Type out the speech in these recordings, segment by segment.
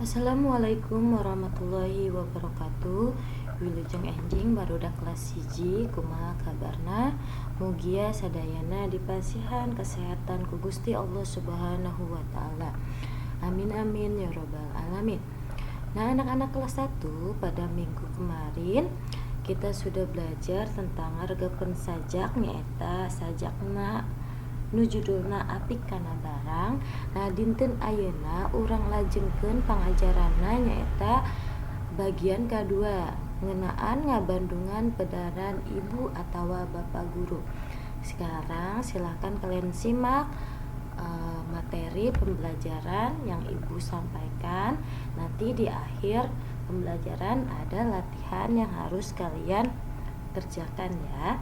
Assalamualaikum warahmatullahi wabarakatuh. Wilujeng enjing barudak kelas hiji kumaha kabarna. Mugia sadayana dipasihan kesehatan ku Gusti Allah Subhanahu wa taala. Amin amin ya robbal alamin. Nah, anak-anak kelas 1 pada minggu kemarin kita sudah belajar tentang hargakeun sajak nyaeta sajakna nu judulna apik kana barang. Nah, dinten ayeuna urang lajengkeun pangajaranna nyaeta bagian kedua ngeunaan ngabandungan pedaran ibu atawa bapak guru. Sekarang silakan kalian simak materi pembelajaran yang ibu sampaikan. Nanti di akhir pembelajaran ada latihan yang harus kalian kerjakan ya.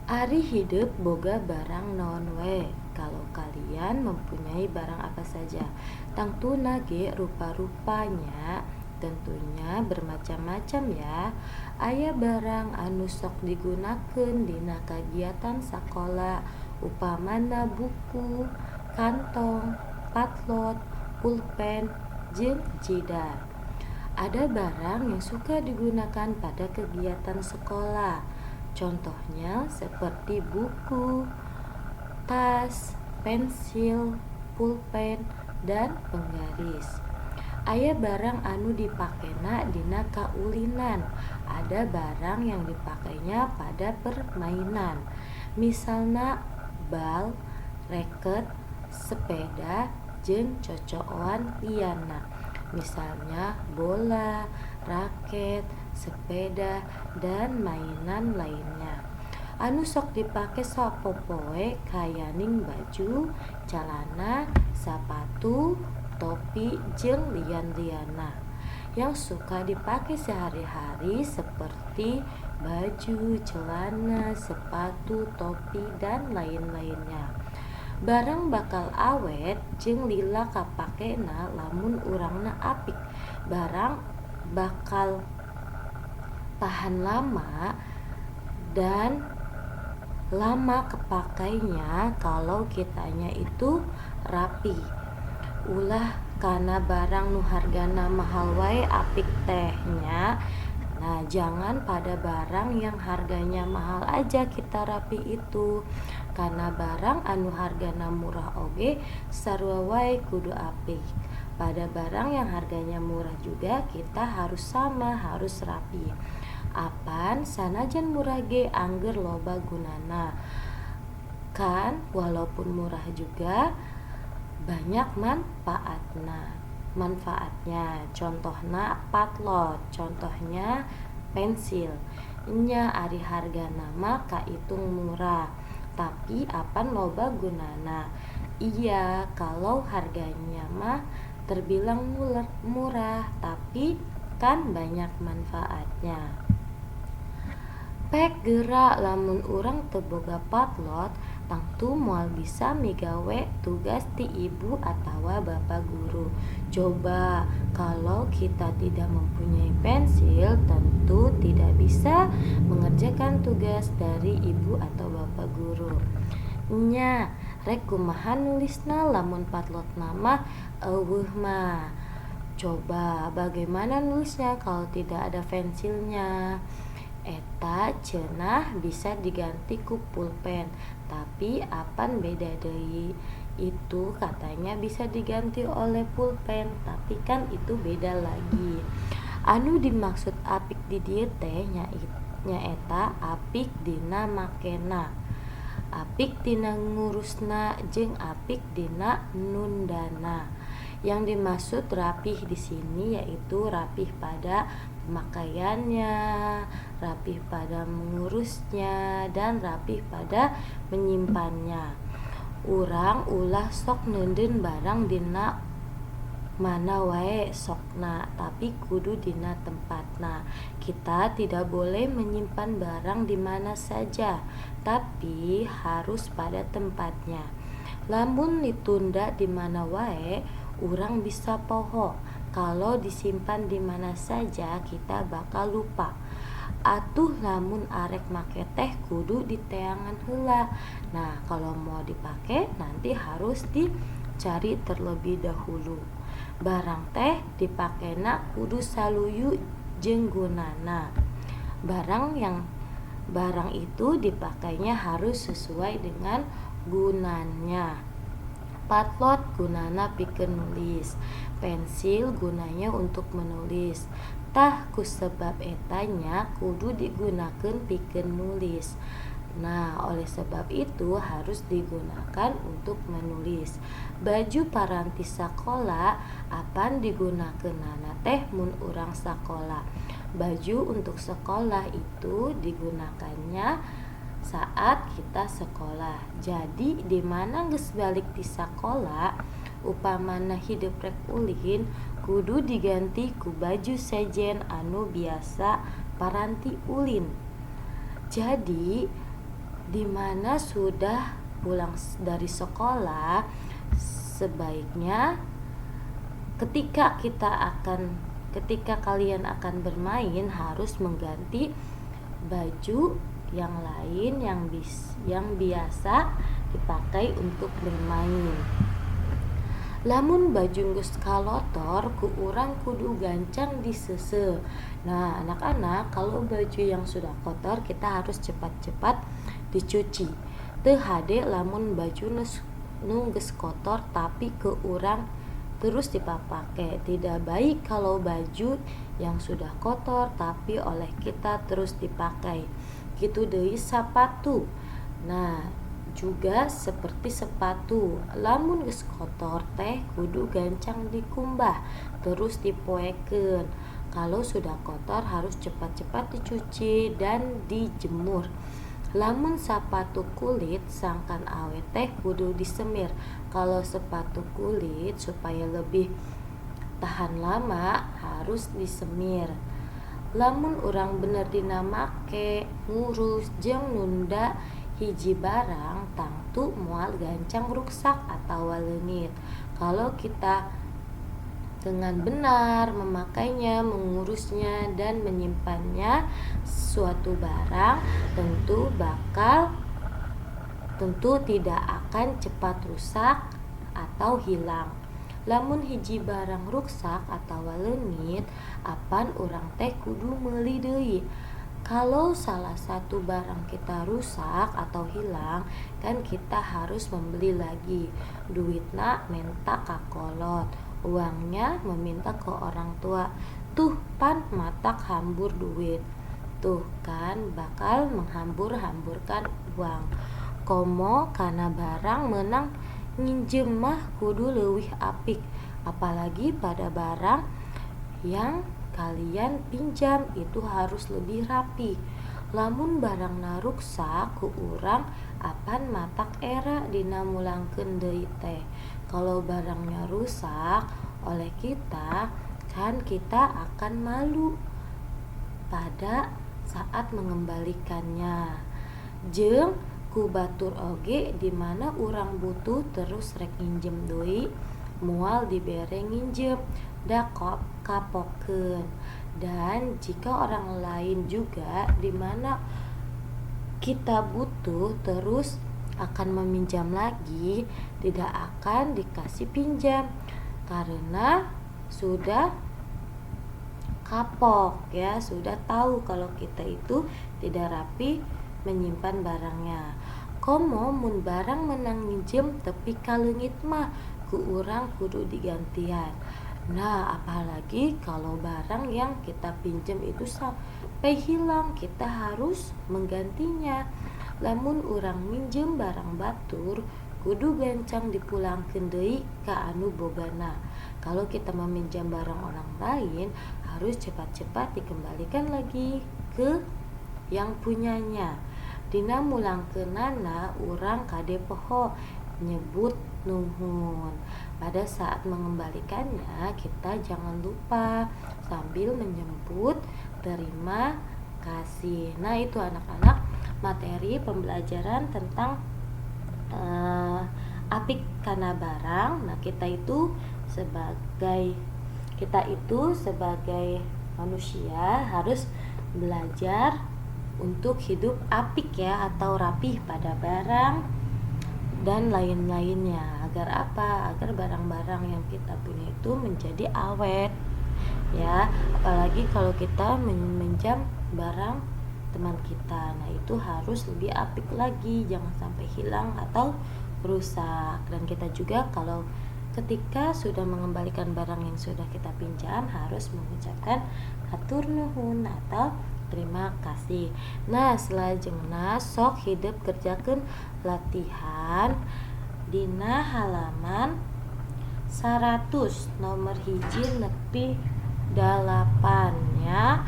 Ari hidup boga barang naon we. Kalau kalian mempunyai barang apa saja, tangtuna ge rupa-rupanya tentunya bermacam-macam ya. Aya barang anu sok digunakeun dina kagiatan sakola, upamana buku, kantong, patlot, pulpen, jeung jidar. Ada barang yang suka digunakan pada kegiatan sekolah. Contohnya seperti buku, tas, pensil, pulpen, dan penggaris. Aya barang anu dipakena dina kaulinan. Ada barang yang dipakainya pada permainan. Misalna bal, reket, sepeda, jeung cocokan liana. Misalnya bola, raket, sepeda, dan mainan lainnya. Anu sok dipake sapopoe kayaning baju, calana, sepatu, topi, jeung lian-liana. Yang suka dipakai sehari-hari seperti baju, celana, sepatu, topi, dan lain-lainnya. Barang bakal awet jeung lila kapakena lamun urangna apik. Barang bakal tahan lama dan lama kepakainya kalau kitanya itu rapi. Ulah kana barang nu hargana mahal wae apik teh nya. Nah, jangan pada barang yang harganya mahal aja kita rapi itu. Karena barang anu hargana murah oge sarua wae kudu apik. Pada barang yang harganya murah juga kita harus sama, harus rapi. Apan sanajan murah ge angger loba gunana. Kan walaupun murah juga banyak manfaatnya. Contohna patlot, contohnya pensil. Nya ari hargana mah kaitung murah, tapi apan loba gunana. Iya, kalau harganya mah terbilang murah, tapi kan banyak manfaatnya. Pek geura lamun urang teu boga patlot, tangtu moal bisa migawe tugas ti ibu atawa bapak guru. Coba kalau kita tidak mempunyai pensil, tentu tidak bisa mengerjakan tugas dari ibu atau bapak guru. Nya, rek kumaha nulisna lamun patlot nama eueuh mah. Coba bagaimana nulisnya kalau tidak ada pensilnya? Eta cenah bisa diganti ku pulpen, tapi apan beda deui. Itu katanya bisa diganti oleh pulpen, tapi kan itu beda lagi. Anu dimaksud apik di dieu teh nyaeta apik dina makena, apik dina ngurusna, jeung apik dina nundana. Yang dimaksud rapih di sini yaitu rapih pada pemakaiannya, rapih pada mengurusnya, dan rapih pada menyimpannya. Urang ulah sok neudeun barang dina mana wae sokna, tapi kudu dina tempatna. Kita tidak boleh menyimpan barang di mana saja, tapi harus pada tempatnya. Lamun ditunda di mana wae, urang bisa poho. Kalau disimpan di mana saja kita bakal lupa. Atuh lamun arek make teh kudu diteangan heula. Nah, kalau mau dipakai nanti harus dicari terlebih dahulu. Barang teh dipakena kudu saluyu jeung gunana. Barang itu dipakainya harus sesuai dengan gunanya. Patlot gunana pikeun nulis, pensil gunanya untuk menulis. Tah kusebab etanya kudu digunakeun pikeun nulis. Nah, oleh sebab itu harus digunakan untuk menulis. Baju paranti sakola apan digunakeunana teh mun urang sakola. Baju untuk sekolah itu digunakannya saat kita sekolah. Jadi di mana geus balik ti sakola, upamana hidup rek ulin, kudu diganti ku baju sejen anu biasa paranti ulin. Jadi di mana sudah pulang dari sekolah, sebaiknya ketika kalian akan bermain harus mengganti baju yang lain yang biasa dipakai untuk bermain. Lamun baju geus kalotor ku urang kudu gancang disese. Nah, anak-anak, kalau baju yang sudah kotor kita harus cepat-cepat dicuci. Teu hade lamun baju nu geus kotor tapi ke urang terus dipapake. Tidak baik kalau baju yang sudah kotor tapi oleh kita terus dipakai. Gitu deui sapatu. Nah, juga seperti sepatu, lamun geus kotor teh kudu gancang dikumbah terus dipoekeun. Kalau sudah kotor harus cepat-cepat dicuci dan dijemur. Lamun sepatu kulit sangkan awet teh kudu disemir. Kalau sepatu kulit supaya lebih tahan lama harus disemir. Lamun urang bener dina make, ngurus jeung nunda hiji barang tangtu moal gancang ruksak atau leungit. Kalau kita dengan benar memakainya, mengurusnya dan menyimpannya suatu barang tentu tidak akan cepat rusak atau hilang. Lamun hiji barang ruksak atau leungit, apan urang teh kudu meuli deui. Kalau salah satu barang kita rusak atau hilang, kan kita harus membeli lagi. Duitna menta kakolot, uangnya meminta ke orang tua. Tuh pan matak hambur duit. Tuh kan bakal menghambur-hamburkan uang. Komo kana barang menang nginjem mah kudu leuwih apik, apalagi pada barang yang kalian pinjam itu harus lebih rapi. Lamun barangna ruksak ku urang apan matak era dina mulangkeun deui teh. Kalau barangnya rusak oleh kita, kan kita akan malu pada saat mengembalikannya. Jeung ku batur oge di mana urang butuh terus rek nginjem deui, moal dibere nginjem da kapokeun. Dan jika orang lain juga di mana kita butuh terus akan meminjam lagi, tidak akan dikasih pinjam karena sudah kapok ya, sudah tahu kalau kita itu tidak rapi menyimpan barangnya. Komo mun barang menang minjem tapi kaleungit mah ku urang kudu digantian. Nah, apalagi kalau barang yang kita pinjam itu sampai hilang, kita harus menggantinya. Lamun urang minjem barang batur, kudu gancang dipulangkeun deui ka anu bogana. Kalau kita meminjam barang orang lain, harus cepat-cepat dikembalikan lagi ke yang punyanya. Dina mulangkeunana urang kade poho nyebut nuhun. Pada saat mengembalikannya kita jangan lupa sambil menyebut terima kasih. Nah, itu anak-anak materi pembelajaran tentang apik kana barang. Nah, kita itu sebagai manusia harus belajar untuk hidup apik ya, atau rapih pada barang dan lain-lainnya. Agar apa? Agar barang-barang yang kita punya itu menjadi awet. Ya, apalagi kalau kita meminjam barang teman kita. Nah, itu harus lebih apik lagi, jangan sampai hilang atau rusak. Dan kita juga kalau ketika sudah mengembalikan barang yang sudah kita pinjam harus mengucapkan hatur nuhun atau terima kasih. Nah, selajengna sok hidup kerjakan latihan dina halaman 100 nomor hiji nepi 8 ya.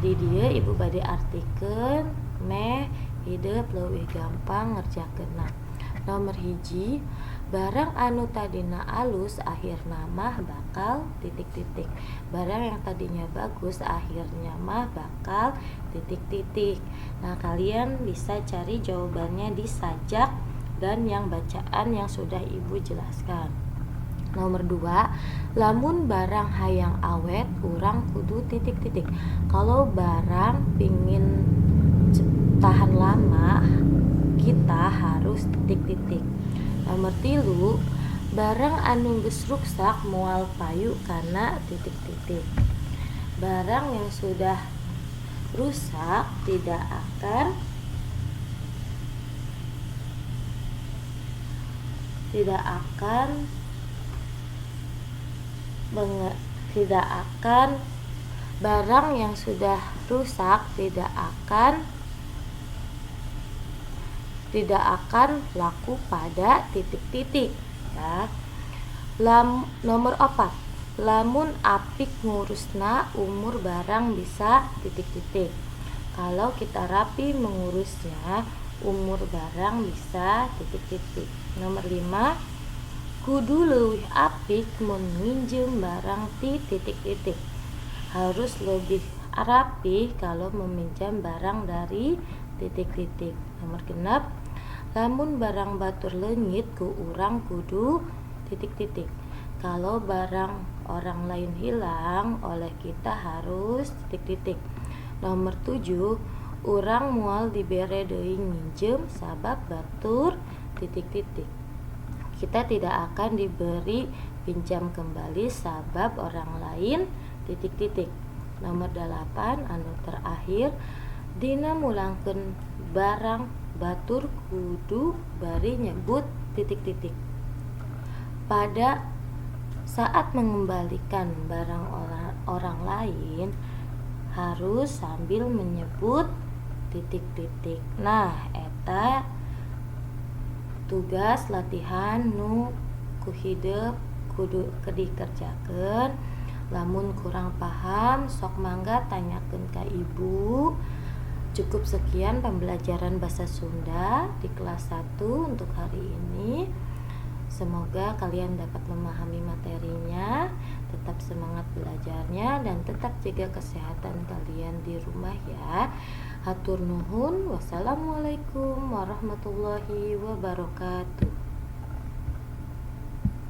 Di dia ibu bade artikeun meh hidup leuwih gampang ngerjakeunna. Nomor hiji, barang anu tadina alus akhirna mah bakal titik-titik. Barang yang tadinya bagus akhirnya mah bakal titik-titik. Nah, kalian bisa cari jawabannya di sajak dan yang bacaan yang sudah ibu jelaskan. Nomor 2, lamun barang hayang awet urang kudu titik-titik. Kalau barang pingin tahan lama kita harus titik-titik. Nomor 3, barang anu geus ruksak moal payu kana titik-titik. Barang yang sudah rusak tidak akan barang yang sudah rusak tidak akan laku pada titik-titik ya. Nomor 4, lamun apik ngurusna umur barang bisa titik-titik. Kalau kita rapi mengurusnya umur barang bisa titik-titik. Nomor 5, kudu leuwih apik mun minjem barang ti titik-titik. Harus lebih rapi kalau meminjam barang dari titik-titik. Nomor 6, lamun barang batur leungit ku urang kudu titik-titik. Kalau barang orang lain hilang oleh kita harus titik-titik. Nomor 7, urang moal dibere deui minjem sabab batur titik-titik. Kita tidak akan diberi pinjam kembali sabab orang lain titik-titik. Nomor 8 anu terakhir, dina mulangkeun barang batur kudu bari nyebut titik-titik. Pada saat mengembalikan barang orang lain harus sambil menyebut titik-titik. Nah, eta tugas latihan nu ku hidup kudu dikerjakeun. Lamun kurang paham sok mangga tanyakeun ka ibu. Cukup sekian pembelajaran bahasa Sunda di kelas 1 untuk hari ini. Semoga kalian dapat memahami materinya, tetap semangat belajarnya dan tetap jaga kesehatan kalian di rumah ya. Hatur nuhun. Wassalamualaikum warahmatullahi wabarakatuh.